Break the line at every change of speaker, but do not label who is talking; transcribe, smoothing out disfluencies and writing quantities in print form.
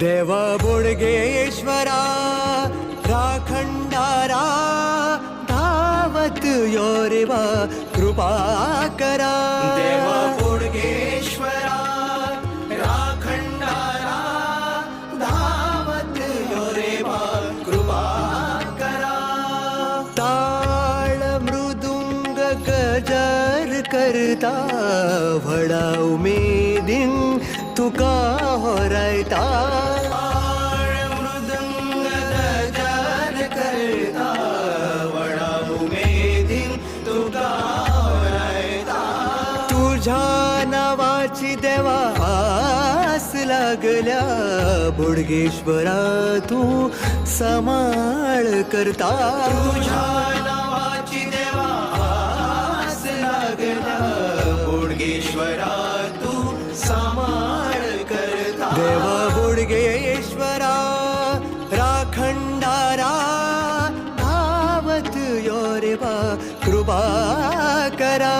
देव बोडगेश्वरा राखंडारा धावत यो रे बा कृपा करा. देव बोडगेश्वरा राखंडारा धावत यो रे बा कृपा करा. ताळ मृदुंग गजर करता वडा उमेदीन तुका होरायता. मृदंग गजर करता वडा उमेदीन तुका होरायता. तुझ्या नावाची देवा आस लागल्या बोडगेश्वरा तू समाळ करता. तुझ्या नावाची देवा आस लागल्या बोडगेश्वरा तू समाळ करता. देव बोडगेश्वरा राखंडारा धावत यो रे बा कृपा करा.